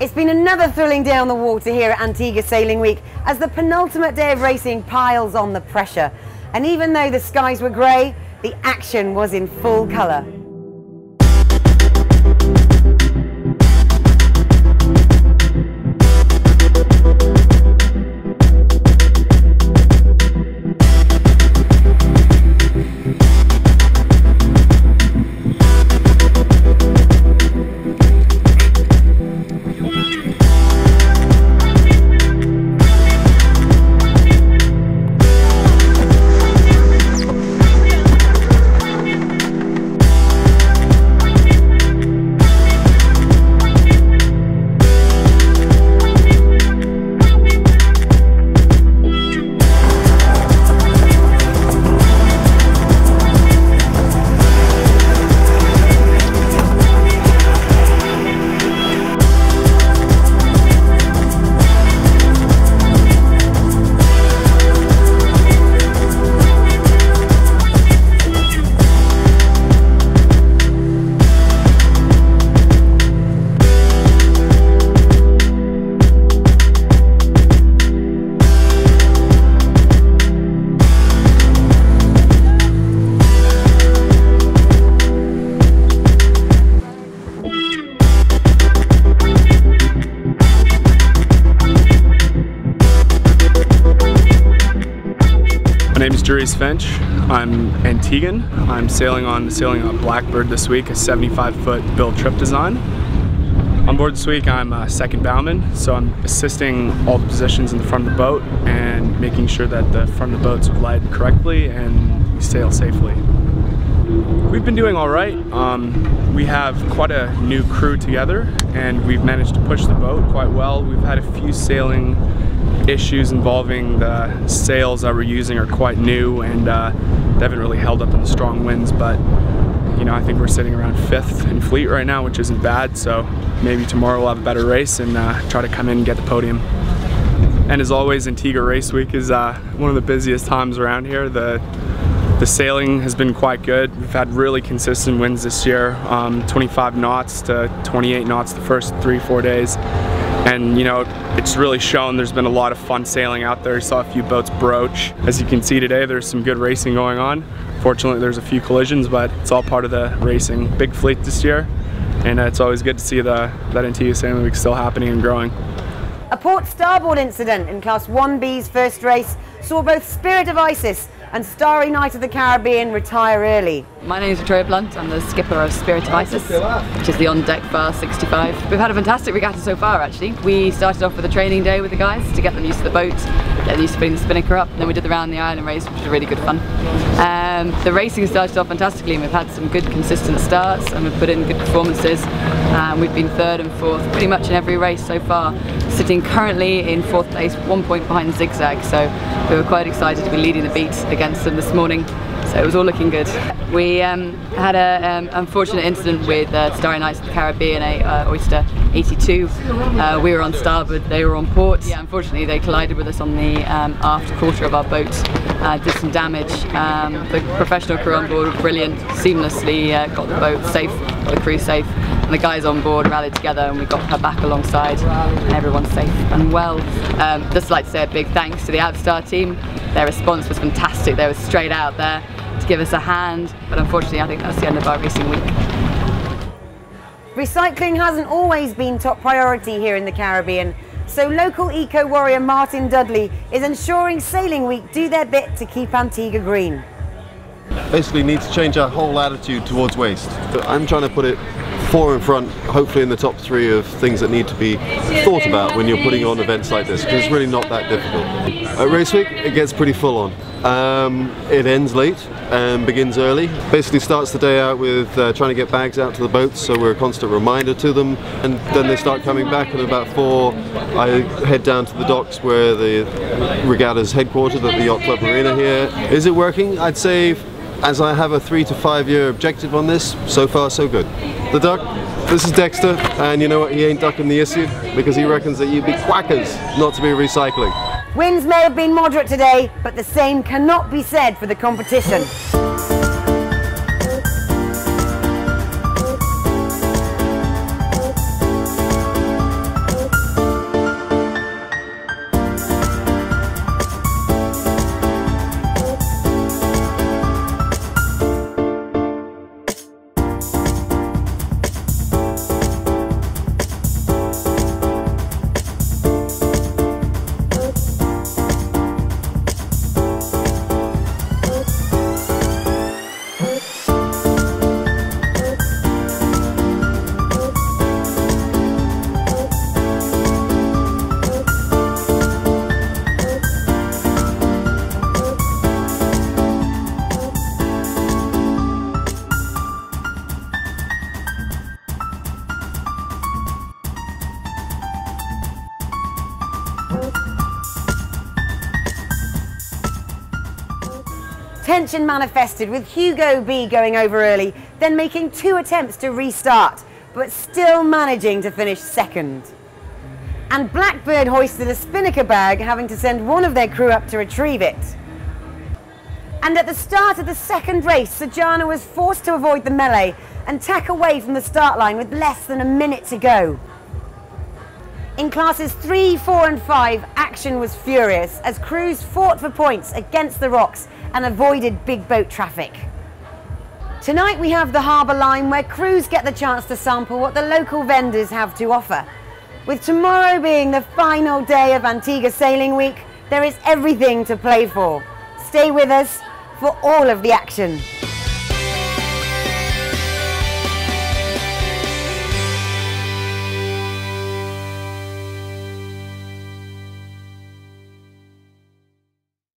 It's been another thrilling day on the water here at Antigua Sailing Week as the penultimate day of racing piles on the pressure. And even though the skies were grey, the action was in full colour. My name is Finch. I'm Antiguan. I'm sailing on Blackbird this week, a 75-foot build trip design. On board this week, I'm second bowman, so I'm assisting all the positions in the front of the boat and making sure that the front of the boats are lighted correctly and we sail safely. We've been doing all right. We have quite a new crew together and we've managed to push the boat quite well. We've had a few sailing issues involving the sails that we're using are quite new and they haven't really held up in the strong winds, but you know, I think we're sitting around 5th in fleet right now, which isn't bad, so maybe tomorrow we'll have a better race and try to come in and get the podium. And as always, Antigua Race Week is one of the busiest times around here. The sailing has been quite good. We've had really consistent winds this year, 25 knots to 28 knots the first 3-4 days. And you know, it's really shown. There's been a lot of fun sailing out there. You saw a few boats broach. As you can see today, there's some good racing going on. Fortunately, there's a few collisions, but it's all part of the racing. Big fleet this year, and it's always good to see that Antigua Sailing Week still happening and growing. A port starboard incident in Class 1B's first race saw both Spirit of Isis and Starry Night of the Caribbean retire early. My name is Victoria Blunt. I'm the skipper of Spirit of Isis, which is the on-deck Fast 65. We've had a fantastic regatta so far, actually. We started off with a training day with the guys to get them used to the boat, get them used to putting the spinnaker up, and then we did the round the island race, which was really good fun. The racing started off fantastically, and we've had some good consistent starts, and we've put in good performances. We've been 3rd and 4th pretty much in every race so far, sitting currently in 4th place, 1 point behind Zigzag, so we were quite excited to be leading the beat against them this morning. So it was all looking good. We had an unfortunate incident with Starry Nights of the Caribbean, Oyster 82. We were on starboard, they were on port. Yeah, unfortunately they collided with us on the aft quarter of our boat, did some damage. The professional crew on board were brilliant, seamlessly got the boat safe, got the crew safe, and the guys on board rallied together and we got her back alongside and everyone's safe and well. Just like to say a big thanks to the Outstar team. Their response was fantastic. They were straight out there to give us a hand, but unfortunately I think that's the end of our racing week. Recycling hasn't always been top priority here in the Caribbean, so local eco-warrior Martin Dudley is ensuring Sailing Week do their bit to keep Antigua green. Basically need to change our whole attitude towards waste. I'm trying to put it 4 in front, hopefully in the top 3 of things that need to be thought about when you're putting on events like this, because it's really not that difficult. At Race Week, it gets pretty full on. It ends late and begins early. Basically starts the day out with trying to get bags out to the boats, so we're a constant reminder to them, and then they start coming back, and about 4 I head down to the docks where the regatta's headquartered at the Yacht Club Marina here. Is it working? I'd say, as I have a 3 to 5 year objective on this, so far so good. The duck, this is Dexter, and you know what, he ain't ducking the issue because he reckons that you'd be quackers not to be recycling. Winds may have been moderate today, but the same cannot be said for the competition. Tension manifested with Hugo B going over early, then making 2 attempts to restart, but still managing to finish second. And Blackbird hoisted a spinnaker bag, having to send one of their crew up to retrieve it. And at the start of the second race, Sajana was forced to avoid the melee and tack away from the start line with less than a minute to go. In classes 3, 4 and 5, action was furious as crews fought for points against the rocks and avoided big boat traffic. Tonight we have the harbour line where crews get the chance to sample what the local vendors have to offer. With tomorrow being the final day of Antigua Sailing Week, there is everything to play for. Stay with us for all of the action.